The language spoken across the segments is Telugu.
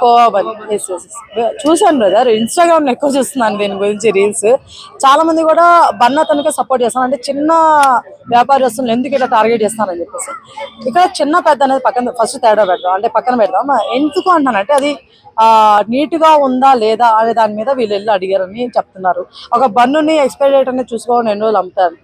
కోవా బన్ ఎస్ ఎస్ చూసాను బ్రదర్. ఇన్స్టాగ్రామ్ ఎక్కువ చూస్తున్నాను దీని గురించి రీల్స్. చాలా మంది కూడా బన్ అతనికే సపోర్ట్ చేస్తాను. అంటే చిన్న వ్యాపారస్తులు ఎందుకు ఇట్లా టార్గెట్ చేస్తారని చెప్పేసి. ఇక్కడ చిన్న పెద్ద అనేది పక్కన ఫస్ట్ తేడా పెడదాం, అంటే పక్కన పెడదాం. ఎందుకు అంటానంటే అది నీట్ గా ఉందా లేదా అనే దాని మీద వీళ్ళు వెళ్ళి అడిగారని చెప్తున్నారు. ఒక బన్నుని ఎక్స్పైరీ డేట్ అనేది చూసుకోవాలని ఎన్ని రోజులు అమ్ముతారు.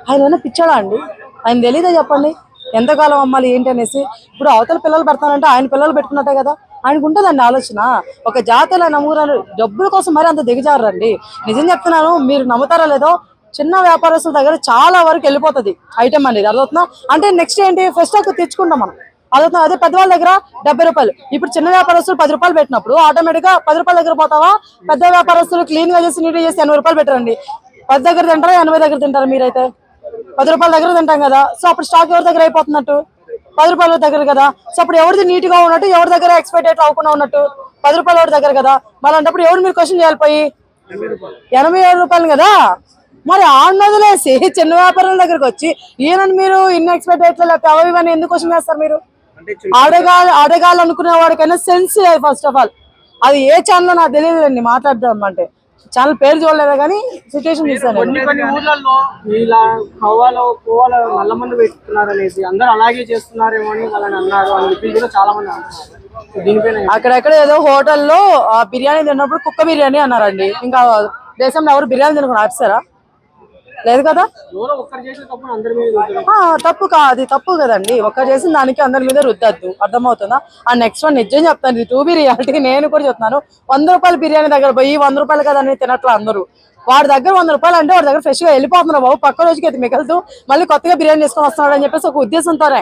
ఆయన ఏమైనా పిచ్చాడా అండి? ఆయన తెలీదా చెప్పండి ఎంతకాలం అమ్మాలి ఏంటి అనేసి. ఇప్పుడు అవతల పిల్లలు పెడతానంటే ఆయన పిల్లలు పెట్టుకున్నట్టే కదా, ఆయనకు ఉంటుందండి ఆలోచన. ఒక జాతీయులు నమ్ముతారు, డబ్బుల కోసం మరి అంత దిగజారండి. నిజం చెప్తున్నాను, మీరు నమ్ముతారా లేదో, చిన్న వ్యాపారస్తుల దగ్గర చాలా వరకు వెళ్ళిపోతుంది ఐటమ్ అనేది. అదవుతుందా అంటే నెక్స్ట్ ఏంటి ఫస్ట్ ఒక తెచ్చుకుంటాం మనం. అదవుతుందా అదే పెద్దవాళ్ళ దగ్గర 70 రూపాయలు. ఇప్పుడు చిన్న వ్యాపారస్తులు 10 రూపాయలు పెట్టినప్పుడు ఆటోమేటిక్ గా 10 రూపాయల దగ్గర పోతావా? పెద్ద వ్యాపారస్తులు క్లీన్ గా చేసి నీట్ చేసి 80 రూపాయలు పెట్టరండి. 10 దగ్గర తింటారా 80 దగ్గర తింటారా? మీరైతే 10 రూపాయల దగ్గర తింటాం కదా. సో అప్పుడు స్టాక్ ఎవరి దగ్గర అయిపోతున్నట్టు? 10 రూపాయల దగ్గర కదా. సో అప్పుడు ఎవరిది నీట్ గా ఉన్నట్టు, ఎవరి దగ్గర ఎక్స్పైర్ డేట్ అవ్వకుండా ఉన్నట్టు? 10 రూపాయల వాడి దగ్గర కదా. మరి అంటప్పుడు ఎవరు మీరు క్వశ్చన్ చేయాలి పోయి? 87 రూపాయలు కదా. మరి వదిలేసి చిన్న వ్యాపారుల దగ్గరకు వచ్చి ఈయనని మీరు ఇన్ని ఎక్స్పైర్ డేట్లు లేకపోతే అవి ఇవన్నీ ఎందుకు క్వశ్చన్ చేస్తారు మీరు? అడగాలనుకునే వాడికైనా సెన్స్ ఫస్ట్ ఆఫ్ ఆల్. అది ఏ ఛానల్ నాకు తెలియదు మాట్లాడదాం అంటే. ఛానల్ పేరు చూడలేదు కానీ సిచ్యువేషన్ చూసాను. కొన్ని ఊర్లలో ఇలా కోవాలో నల్ల మందు పెట్టుకున్నారు అనేసి అందరూ అలాగే చేస్తున్నారేమో అని వాళ్ళని అన్నారు అని చెప్పి కూడా చాలా మంది అంటున్నారు. దీనిపైన అక్కడెక్కడ ఏదో హోటల్లో బిర్యానీ తిన్నప్పుడు కుక్క బిర్యానీ అన్నారండి. ఇంకా దేశంలో ఎవరు బిర్యానీ తినకుండా ఆపిస్తారా? లేదు కదా. తప్పు కాదు, తప్పు కదండి. ఒక్కరు చేసిన దానికి అందరి మీద రుద్దద్దు, అర్థమవుతుందా? ఆ నెక్స్ట్ వన్ నిజం చెప్తాను, ఇది 2B రియాలిటీ. నేను కూడా చెప్తున్నాను. 100 రూపాయల బిర్యానీ దగ్గర పోయి 100 రూపాయలు కదా అని తినట్లు అందరూ. వాడి దగ్గర 100 రూపాయలు అంటే వాడి దగ్గర ఫ్రెష్ గా వెళ్ళిపోతున్నారు బాబు. పక్క రోజుకి అయితే మిగలుతూ మళ్ళీ కొత్తగా బిర్యానీ తీసుకొని వస్తున్నాడు అని చెప్పేసి ఒక ఉద్దేశంతోనే.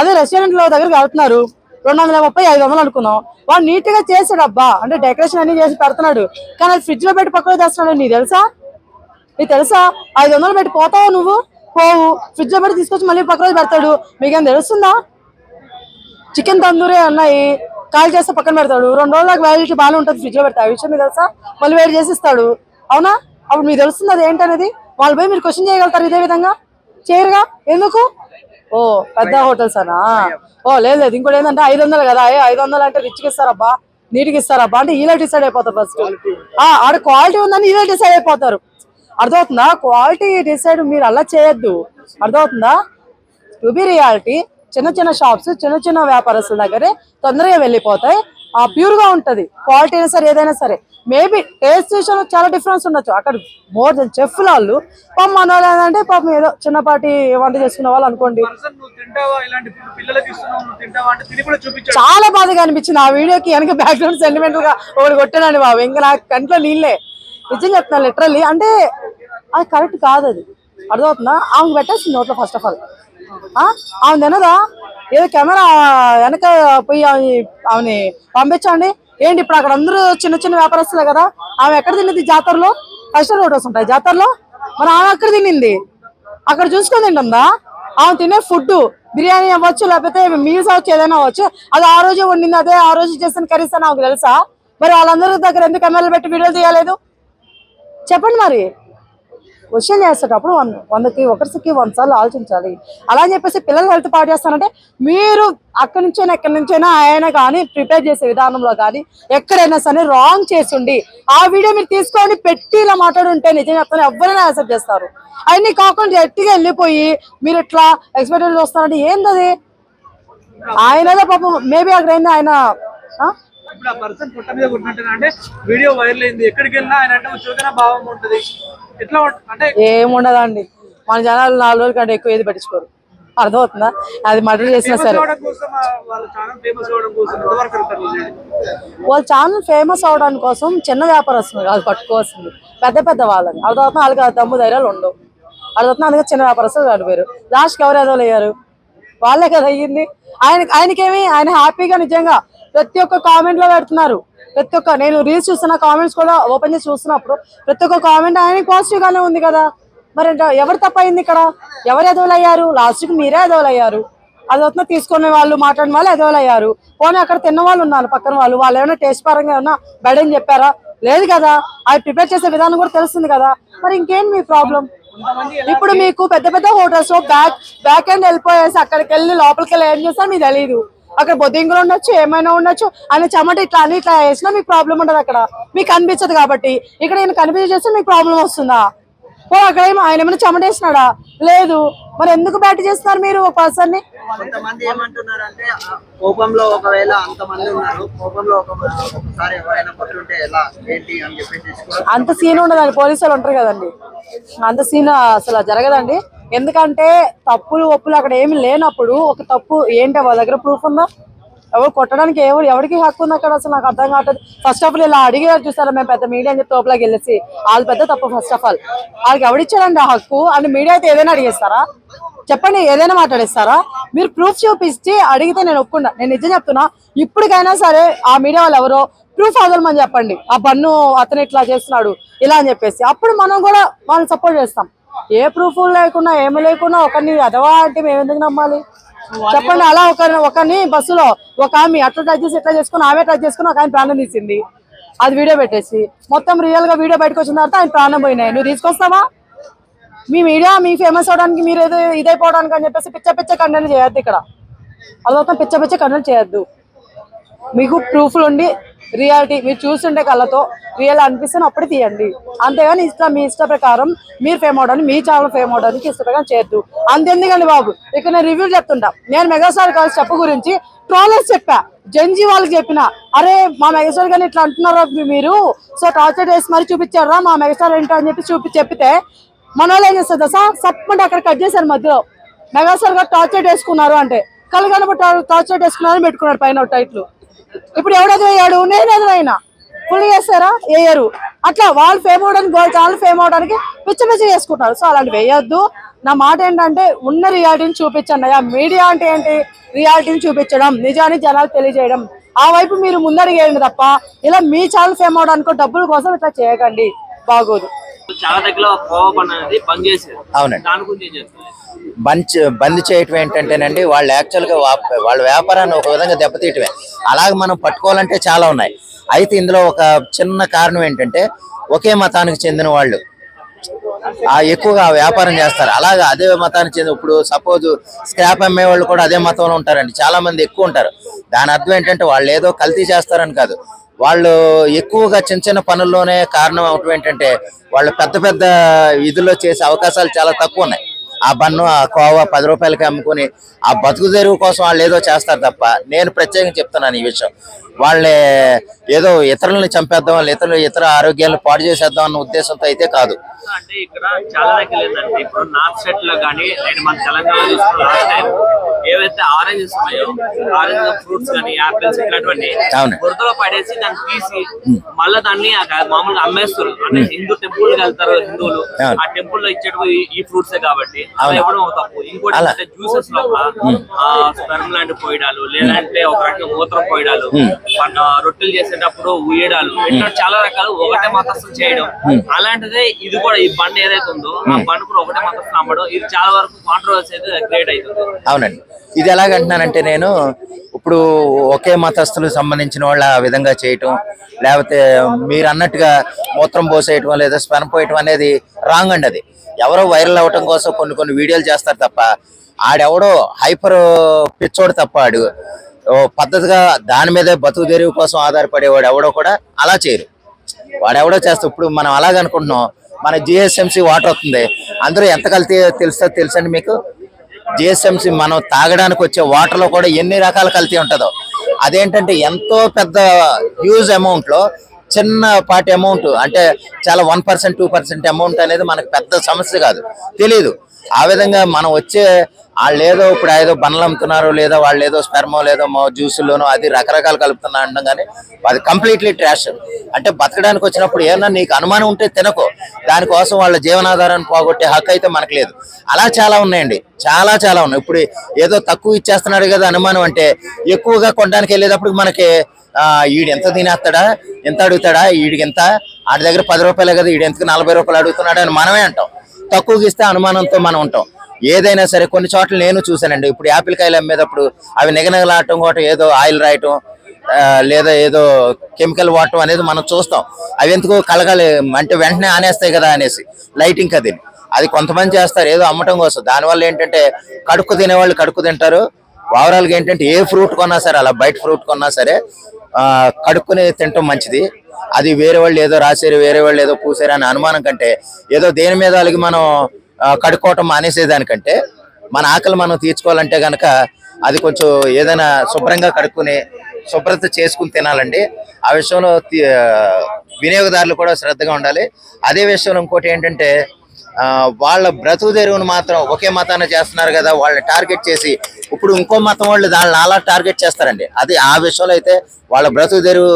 అదే రెస్టారెంట్ లో దగ్గరికి వెళ్తున్నారు, 230, 500 అనుకున్నాం. వాడు నీట్ గా చేసాడు అబ్బా, అంటే డెకరేషన్ అన్ని చేసి పెడుతున్నాడు. కానీ అది ఫ్రిడ్జ్ లో పెట్టి పక్కన తెస్తున్నాడు. నీకు తెలుసా? 500 పెట్టి పోతావు నువ్వు? పోవు. ఫ్రిడ్జ్ లో పెట్టి తీసుకొచ్చి మళ్ళీ పక్క రోజు పెడతాడు. మీకేం తెలుస్తుందా? చికెన్ తందూరి అన్నాయి కాల్ చేస్తే పక్కన పెడతాడు. 2 రోజుల దాకా వ్యాలిటీ బాగానే ఉంటుంది ఫ్రిడ్జ్ లో పెడతా. ఆ విషయం మీకు తెలుసా? మళ్ళీ వేడి చేసి ఇస్తాడు. అవునా? అప్పుడు మీకు తెలుస్తుంది అది ఏంటనేది. వాళ్ళు పోయి మీరు క్వశ్చన్ చేయగలుగుతారు ఇదే విధంగా? చేయరుగా. ఎందుకు? ఓ పెద్ద హోటల్స్ అనా? ఓ లేదు. ఇంకోటి ఏంటంటే 500 కదా. 500 అంటే రిచ్కి ఇస్తారబ్బా, నీట్కి ఇస్తారబ్బా అంటే ఇలా డిసైడ్ అయిపోతారు ఫస్ట్. ఆడ క్వాలిటీ ఉందని ఇలా డిసైడ్ అయిపోతారు. అర్థమవుతుందా? క్వాలిటీ డిసైడ్ మీరు అలా చేయొద్దు. అర్థమవుతుందా? 2B reality. చిన్న చిన్న షాప్స్, చిన్న చిన్న వ్యాపారస్తుల దగ్గరే తొందరగా వెళ్ళిపోతాయి. ప్యూర్ గా ఉంటది క్వాలిటీ అయినా సరే, ఏదైనా సరే. మేబీ టేస్ట్ విషయంలో చాలా డిఫరెన్స్ ఉండొచ్చు. అక్కడ మోర్ దెన్ చెఫ్ వాళ్ళు పాపం మన వాళ్ళు ఏంటంటే పాపం ఏదో చిన్నపాటి వంట చేసుకునే వాళ్ళు అనుకోండి. చాలా బాధగా అనిపించింది ఆ వీడియోకి. వెనక బ్యాక్గ్రౌండ్ సెంటిమెంటల్ గా ఒకటి కొట్టానండి బాబు. ఇంకా నాకు కంట్లో నీళ్ళే. నిజం చెప్తున్నాను లిటరల్లీ. అంటే అది కరెక్ట్ కాదు. అది అర్థమవుతుందా? ఆమెకు పెట్టేస్తుంది నోట్లో ఫస్ట్ ఆఫ్ ఆల్. ఆమె తినదా? ఏదో కెమెరా వెనక పోయి ఆమెని పంపించండి. ఏంటి ఇప్పుడు అక్కడ అందరూ చిన్న చిన్న వ్యాపారస్తులే కదా. ఆమె ఎక్కడ తిన్నది? జాతరలో 5 స్టార్ హోటల్స్ ఉంటాయి జాతరలో. మరి ఆమె అక్కడ తినింది, అక్కడ చూసుకొని తింటుందా? ఆమె తినే ఫుడ్ బిర్యానీ అవ్వచ్చు, లేకపోతే మీల్స్ అవ్వచ్చు, ఏదైనా అవ్వచ్చు. అది ఆ రోజు వండింది, అదే ఆ రోజు చేసిన కర్రీస్ అని నాకు తెలుసా? మరి వాళ్ళందరి దగ్గర ఎందుకు కెమెరాలు పెట్టి వీడియోలు తీయలేదు చెప్పండి. మరి క్వశ్చన్ చేసేటప్పుడు 100కి 1 సార్లు ఆలోచించాలి. అలా అని చెప్పేసి పిల్లలు హెల్త్ పాడు చేస్తారంటే మీరు అక్కడి నుంచైనా ఎక్కడి నుంచైనా ఆయన కానీ ప్రిపేర్ చేసే విధానంలో కానీ ఎక్కడైనా సరే రాంగ్ చేస్తుండి ఆ వీడియో మీరు తీసుకొని పెట్టి ఇలా మాట్లాడుంటే నిజం చెప్తాను ఎవరైనా యాక్సెప్ట్ చేస్తారు. అవన్నీ కాకుండా గట్టిగా వెళ్ళిపోయి మీరు ఇట్లా ఎక్స్పెక్టెడ్ వస్తారంటే ఏంటది? ఆయనదే పాపం. మేబీ అక్కడ ఏంది ఆయన ఇప్పుడు ఆ పర్సన్ పుట్ట మీద కొట్టినట్టు అంటే వీడియో వైరల్ అయింది. ఎక్కడికి వెళ్ళినా ఆయన అంటే చులకన భావం ఉంటది. ఎట్లా అంటే ఏముండదండి. మన జనాలు 4 రోజుల కంటే ఎక్కువ ఏది పట్టించుకోరు. అర్థమవుతుందా? అది మర్డర్ చేసినా సరే. వాళ్ళ ఛానల్ ఫేమస్ అవడానికి కోసం చిన్న వ్యాపారస్తులు కాదు పట్టుకోవాల్సింది, పెద్ద పెద్ద వాళ్ళని. అర్థమవుతున్నా? వాళ్ళకి దమ్ము ధైర్యాలు ఉండవు. అర్థమవుతున్నా? అందుకే చిన్న వ్యాపారస్తులు చనిపోయారు. లాస్ట్కి ఎవరు ఎదవలు అయ్యారు? వాళ్ళే కదా అయ్యింది. ఆయనకేమి ఆయన హ్యాపీగా నిజంగా ప్రతి ఒక్క కామెంట్ లో పెడుతున్నారు. ప్రతి ఒక్క నేను రీల్స్ చూస్తున్న కామెంట్స్ కూడా ఓపెన్ చేసి చూస్తున్నప్పుడు ప్రతి ఒక్క కామెంట్ ఆయన పాజిటివ్ గానే ఉంది కదా. మరి ఎవరు తప్పయింది ఇక్కడ? ఎవరు ఎదవలయ్యారు? లాస్ట్కి మీరే ఎదవలయ్యారు. అది తీసుకునే వాళ్ళు మాట్లాడిన వాళ్ళు ఎదవలయ్యారు. పోనీ అక్కడ తిన్న వాళ్ళు ఉన్నారు పక్కన వాళ్ళు ఏమైనా టేస్ట్ పరంగా ఏమన్నా బెడని చెప్పారా? లేదు కదా. అది ప్రిపేర్ చేసే విధానం కూడా తెలుస్తుంది కదా. మరి ఇంకేం మీ ప్రాబ్లం? ఇప్పుడు మీకు పెద్ద పెద్ద హోటల్స్ లో బ్యాక్ ఎండ్ వెళ్ళిపోయేసి అక్కడికి వెళ్ళి లోపలికి వెళ్ళి ఏం చేస్తారో మీకు తెలియదు. అక్కడ బొద్దింగులు ఉండొచ్చు, ఏమైనా ఉండొచ్చు. ఆయన చెమట ఇట్లా అని ఇట్లా వేసినా మీకు ప్రాబ్లం ఉండదు. అక్కడ మీకు కనిపించదు కాబట్టి. ఇక్కడ ఈయన కనిపించేస్తే మీకు ప్రాబ్లం వస్తుందా? ఓ అక్కడ ఆయన ఏమైనా చెమట వేసినాడా? లేదు. మరి ఎందుకు బ్యాట్ చేస్తున్నారు మీరు ఒక పర్సన్ ని? కొంతమంది ఏమంటున్నారు అంటే కోపంలో ఒకవేళ అంతమంది ఉన్నారు, కోపంలో ఒకసారి ఎవరైనా పట్టుంటే ఎలా ఏంటి అని చెప్పేసి అంత సీన్ ఉండదండి, పోలీసులు ఉంటారు కదండి. అంత సీన్ అసలు జరగదండి. ఎందుకంటే తప్పులు ఒప్పులు అక్కడ ఏమి లేనప్పుడు ఒక తప్పు ఏంటి వాళ్ళ దగ్గర ప్రూఫ్ ఉందా? ఎవరు కొట్టడానికి ఎవరికి హక్కు ఉంది అక్కడ? అసలు నాకు అర్థం కావట్లేదు. ఫస్ట్ ఆఫ్ ఆల్ ఇలా అడిగారు చూసారా, మేము పెద్ద మీడియా అని చెప్పి తోపులోకి వెళ్ళేసి వాళ్ళు పెద్ద తప్పు. ఫస్ట్ ఆఫ్ ఆల్ వాళ్ళకి ఎవడిచ్చారండి ఆ హక్కు? అని మీడియా అయితే ఏదైనా అడిగేస్తారా? చెప్పండి, ఏదైనా మాట్లాడేస్తారా? మీరు ప్రూఫ్ చూపించి అడిగితే నేను ఒప్పుకున్నా. నేను నిజం చెప్తున్నా, ఇప్పటికైనా సరే ఆ మీడియా వాళ్ళు ఎవరో ప్రూఫ్ వదలమని చెప్పండి. ఆ బన్ను అతను ఇట్లా చేస్తున్నాడు ఇలా అని చెప్పేసి, అప్పుడు మనం కూడా వాళ్ళని సపోర్ట్ చేస్తాం. ఏ ప్రూఫ్ లేకుండా ఏమి లేకుండా ఒకరిని అదవా అంటే మేము ఎందుకు నమ్మాలి చెప్పండి? అలా ఒకరిని బస్సులో ఒక ఆమె అట్లా టచ్ చేసి ఎట్లా చేసుకుని ఆమె టచ్ చేసుకుని ఒక ఆయన ప్రాణం తీసింది. అది వీడియో పెట్టేసి మొత్తం రియల్ గా వీడియో బయటకు వచ్చిన తర్వాత ఆయన ప్రాణం పోయినాయి. నువ్వు తీసుకొస్తావా? మీ మీడియా మీ ఫేమస్ అవడానికి మీరు ఏదో ఇదైపోవడానికి అని చెప్పేసి పిచ్చ పిచ్చ కంటెంట్ చేయొద్దు. ఇక్కడ అది మొత్తం పిచ్చ పిచ్చ కంటెంట్ చేయొద్దు. మీకు ప్రూఫ్లు ఉండి రియాలిటీ మీరు చూస్తుంటే కళ్ళతో రియల్ అనిపిస్తే అప్పుడు తీయండి. అంతేగాని మీ ఇష్ట ప్రకారం మీరు ఫేమ్ అవడానికి, మీ ఛానల్ ఫేమ్ అవడానికి ఇష్ట ప్రకారం చేయొద్దు. అంతెందుకండి బాబు, ఇక్కడ నేను రివ్యూ చెప్తుంటా. నేను మెగాస్టార్ కాల్ చెప్ప గురించి ట్రోలర్స్ చెప్పా, జంజీ వాళ్ళకి చెప్పిన, అరే మా మెగాస్టార్ గారిని ఇట్లా అంటున్నారా మీరు, సో టార్చర్ చేసి మరి చూపించారా మా మెగాస్టార్ ఏంటో అని చెప్పి చెప్పితే మన వాళ్ళు ఏం చేస్తారు దశ సప్పంటే అక్కడ కట్ చేశారు మధ్యలో. మెగాస్టార్ గారు టార్చర్ వేసుకున్నారు అంటే కళ్ళు కనబడి టార్చర్ వేసుకున్నారని పెట్టుకున్నాడు పైన టైట్లు. ఇప్పుడు ఎవడెదురయ్యాడు? నేను ఎదురైనా. ఫుల్ చేస్తారా? వేయరు. అట్లా వాళ్ళు ఫేమ్ అవడానికి, వాళ్ళ ఛానల్ ఫేమ్ అవడానికి పిచ్చి పిచ్చి చేసుకుంటారు. సో అలాంటి వేయొద్దు. నా మాట ఏంటంటే ఉన్న రియాలిటీని చూపించండి. మీడియా అంటే ఏంటి? రియాలిటీని చూపించడం, నిజాన్ని జనాలకు తెలియజేయడం. ఆ వైపు మీరు ముందడిగేయండి తప్ప ఇలా మీ ఛానల్ ఫేమ్ అవడానికి డబ్బుల కోసం ఇట్లా చేయకండి, బాగోదు. చాలా దగ్గర కోపం అనేది బంద్ చేశారు. అవునండి, దాని గురించి ఏం చెప్తారు? బంద్ చేయటం ఏంటంటేనండి, వాళ్ళు యాక్చువల్గా వాళ్ళ వ్యాపారాన్ని ఒక విధంగా దెబ్బతీయటమే. అలాగే మనం పట్టుకోవాలంటే చాలా ఉన్నాయి. అయితే ఇందులో ఒక చిన్న కారణం ఏంటంటే ఒకే మతానికి చెందిన వాళ్ళు ఎక్కువగా వ్యాపారం చేస్తారు. అలాగే అదే మతానికి చెందిన, ఇప్పుడు సపోజ్ స్క్రాప్ అమ్మే వాళ్ళు కూడా అదే మతంలో ఉంటారండి, చాలా మంది ఎక్కువ ఉంటారు. దాని అర్థం ఏంటంటే వాళ్ళు ఏదో కల్తీ చేస్తారని కాదు, వాళ్ళు ఎక్కువగా చిన్న చిన్న పనుల్లోనే కారణం అవటం ఏంటంటే వాళ్ళు పెద్ద పెద్ద ఇదిలో చేసే అవకాశాలు చాలా తక్కువ ఉన్నాయి. ఆ బన్ను ఆ కోవా 10 రూపాయలకి అమ్ముకుని ఆ బతుకు తెరువు కోసం వాళ్ళు ఏదో చేస్తారు తప్ప, నేను ప్రత్యేకంగా చెప్తున్నాను ఈ విషయం, వాళ్ళని ఏదో ఇతరులని చంపేద్దాం, ఇతర ఆరోగ్యాలను పాడు చేసేద్దాం అన్న ఉద్దేశంతో అయితే కాదు. అంటే ఇక్కడ చాలా దగ్గర ఏంటంటే ఇప్పుడు నార్త్ స్టేట్ లో కానీ నేను మన తెలంగాణ చూసుకున్న లాస్ట్ టైం ఏవైతే ఆరెంజెస్ ఉన్నాయో, ఆరెంజ్ ఫ్రూట్స్ కానీ యాపిల్స్ ఇట్లాంటివన్నీ బురదలో పడేసి దాన్ని తీసి మళ్ళీ దాన్ని మామూలుగా అమ్మేస్తారు. అంటే హిందూ టెంపుల్ వెళ్తారు హిందువులు, ఆ టెంపుల్ లో ఇచ్చేటప్పుడు ఈ ఫ్రూట్స్ కాబట్టి అలా ఇవ్వడం తప్పు. ఇంకోటి అంటే జ్యూసెస్ లోపల స్పెర్మ్ లాంటి పోయడాలు, లేదంటే ఒక రకంగా మూత్రం పోయడాలు, రొట్టెలు చేసేటప్పుడు ఉయ్యడాలు, ఇట్లా చాలా రకాలు ఒకటే మతస్థులు చేయడం. అలాంటిదే ఇది కూడా, ఈ బండ్ ఏదైతే ఉందో ఆ బండ్ కూడా ఒకటే మతస్థులు అమ్మడం, ఇది చాలా వరకు కాంట్రవర్సీ అయితే క్రియేట్ అవుతుంది. అవునండి, ఇది ఎలాగంటున్నానంటే నేను ఇప్పుడు ఒకే మతస్థులకు సంబంధించిన వాళ్ళు ఆ విధంగా చేయటం, లేకపోతే మీరు అన్నట్టుగా మూత్రం పోసేయటం లేదా స్పెర్మ్ పోయటం అనేది రాంగ్ అండి. అది ఎవరో వైరల్ అవ్వటం కోసం కొన్ని వీడియోలు చేస్తారు తప్ప, ఆడెవడో హైపర్ పిచ్చోడు తప్ప ఆడు పద్ధతిగా దాని మీదే బతుకు తెరువు కోసం ఆధారపడేవాడు ఎవడో కూడా అలా చేయరు. వాడెవడో చేస్తా. ఇప్పుడు మనం అలాగనుకుంటున్నాం, మన జిహెచ్ఎంసీ వాటర్ వస్తుంది, అందరూ ఎంత కల్తీ తెలుసండి మీకు? జిహెచ్ఎంసీ మనం తాగడానికి వచ్చే వాటర్లో కూడా ఎన్ని రకాల కల్తీ ఉంటుందో. అదేంటంటే ఎంతో పెద్ద హ్యూజ్ అమౌంట్లో చిన్నపాటి అమౌంట్, అంటే చాలా 1% 2% అమౌంట్ అనేది మనకు పెద్ద సమస్య కాదు, తెలీదు. ఆ విధంగా మనం వచ్చే వాళ్ళు ఏదో ఇప్పుడు ఏదో బండ్లు అమ్ముతున్నారు, లేదా వాళ్ళు ఏదో స్పెర్మో లేదో జ్యూసుల్లోనో అది రకరకాలు కలుపుతున్నా అంటాం, కానీ అది కంప్లీట్లీ ట్రాష్. అంటే బతకడానికి వచ్చినప్పుడు ఏమన్నా నీకు అనుమానం ఉంటే తినకో, దానికోసం వాళ్ళ జీవనాధారాన్ని పోగొట్టే హక్కు అయితే మనకు లేదు. అలా చాలా ఉన్నాయండి, చాలా ఉన్నాయి. ఇప్పుడు ఏదో తక్కువ ఇచ్చేస్తున్నాడు కదా అనుమానం అంటే, ఎక్కువగా కొనడానికి వెళ్ళేటప్పుడు మనకి ఈడు ఎంత తినేస్తాడా, ఎంత అడుగుతాడా, ఈడికి ఎంత, ఆడి దగ్గర 10 రూపాయలే కదా, ఈడు ఎంతకు 40 రూపాయలు అడుగుతున్నాడు అని మనమే అంటాం. తక్కువకి ఇస్తే అనుమానంతో మనం ఉంటాం. ఏదైనా సరే కొన్ని చోట్ల నేను చూశానండి, ఇప్పుడు యాపిల్ కాయలు అమ్మేటప్పుడు అవి నిగనగలాడటం కూడా ఏదో ఆయిల్ రాయటం లేదా ఏదో కెమికల్ వాడటం అనేది మనం చూస్తాం. అవి ఎందుకు కలగాలి అంటే వెంటనే ఆనేస్తాయి కదా అనేసి లైటింగ్ అది కొంతమంది చేస్తారు ఏదో అమ్మటం కోసం. దానివల్ల ఏంటంటే కడుక్కు తినేవాళ్ళు కడుక్కు తింటారు, ఓవరాల్గా ఏంటంటే ఏ ఫ్రూట్ కొన్నా సరే, అలా బయట ఫ్రూట్ కొన్నా సరే కడుక్కుని తినటం మంచిది. అది వేరే వాళ్ళు ఏదో రాశారు, వేరే వాళ్ళు ఏదో పూసారు అనే అనుమానం కంటే, ఏదో దేని మీద అలిగి మనం కడుక్కోవటం మానేసేదానికంటే మన ఆకలి మనం తీర్చుకోవాలంటే కనుక అది కొంచెం ఏదైనా శుభ్రంగా కడుక్కుని శుభ్రత చేసుకుని తినాలండి. ఆ విషయంలో వినియోగదారులు కూడా శ్రద్ధగా ఉండాలి. అదే విషయంలో ఇంకోటి ఏంటంటే వాళ్ళ బ్రతుకు తెరువును మాత్రం ఒకే మతాన్ని చేస్తున్నారు కదా, వాళ్ళని టార్గెట్ చేసి ఇప్పుడు ఇంకో మతం వాళ్ళు దాన్ని అలా టార్గెట్ చేస్తారండి. అది ఆ విషయంలో అయితే వాళ్ళ బ్రతుకు తెరువు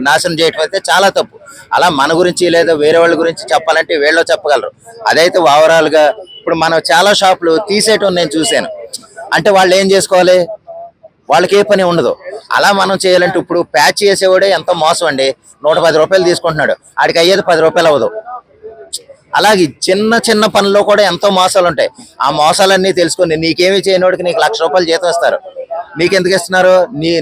నాశనం చేయటం అయితే చాలా తప్పు. అలా మన గురించి లేదా వేరే వాళ్ళ గురించి చెప్పాలంటే వీళ్ళు చెప్పగలరు. అదైతే ఓవరాల్గా ఇప్పుడు మనం చాలా షాపులు తీసేయటం నేను చూశాను. అంటే వాళ్ళు ఏం చేసుకోవాలి, వాళ్ళకి ఏ పని ఉండదు. అలా మనం చేయాలంటే ఇప్పుడు ప్యాచ్ చేసేవాడే ఎంతో మోసం అండి. 110 రూపాయలు తీసుకుంటున్నాడు, ఆడికి అయ్యేది 10 రూపాయలు అవ్వదు. అలాగే చిన్న చిన్న పనుల్లో కూడా ఎంతో మోసాలు ఉంటాయి. ఆ మోసాలన్నీ తెలుసుకొని నీకేమీ చేయనోడికి నీకు 1,00,000 రూపాయలు జీతం ఇస్తారు. నీకెందుకు ఇస్తున్నారు,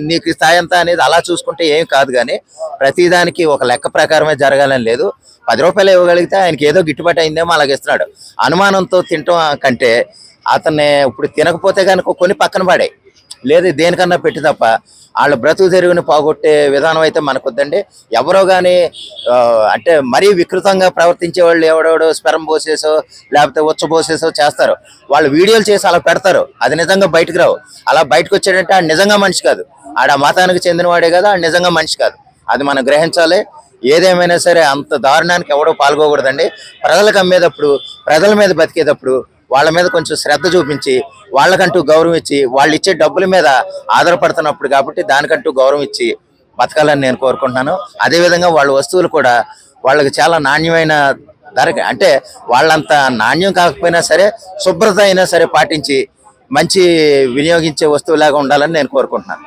నీకు స్థాయి ఎంత అనేది అలా చూసుకుంటే ఏం కాదు. కానీ ప్రతిదానికి ఒక లెక్క ప్రకారమే జరగాలని లేదు. 10 రూపాయలు ఇవ్వగలిగితే ఆయనకి ఏదో గిట్టుబాటు అయిందేమో అలాగే ఇస్తున్నాడు. అనుమానంతో తినటం కంటే అతన్ని ఇప్పుడు తినకపోతే కనుక కొని పక్కన పడే లేదు దేనికన్నా పెట్టి తప్ప వాళ్ళ బ్రతుకు తెరుగుని పోగొట్టే విధానం అయితే మనకొద్దండి. ఎవరో కానీ అంటే మరీ వికృతంగా ప్రవర్తించే వాళ్ళు ఎవడెవడో స్పెరం పోసేసో లేకపోతే ఉచ్చబోసేసో చేస్తారు. వాళ్ళు వీడియోలు చేసి అలా పెడతారు, అది నిజంగా బయటకు రావు. అలా బయటకు వచ్చాడంటే ఆడు నిజంగా మనిషి కాదు, ఆడ మతానికి చెందినవాడే కదా, ఆడు నిజంగా మనిషి కాదు. అది మనం గ్రహించాలి. ఏదేమైనా సరే అంత దారుణానికి ఎవడో పాల్గొకూడదండి. ప్రజలకు అమ్మేటప్పుడు, ప్రజల మీద బతికేటప్పుడు వాళ్ళ మీద కొంచెం శ్రద్ధ చూపించి వాళ్ళకంటూ గౌరవం ఇచ్చి, వాళ్ళు ఇచ్చే డబ్బుల మీద ఆధారపడుతున్నప్పుడు కాబట్టి దానికంటూ గౌరవం ఇచ్చి బతకాలని నేను కోరుకుంటున్నాను. అదేవిధంగా వాళ్ళ వస్తువులు కూడా వాళ్ళకి చాలా నాణ్యమైన ధరకి, అంటే వాళ్ళంత నాణ్యం కాకపోయినా సరే శుభ్రత అయినా సరే పాటించి మంచి వినియోగించే వస్తువులాగా ఉండాలని నేను కోరుకుంటున్నాను.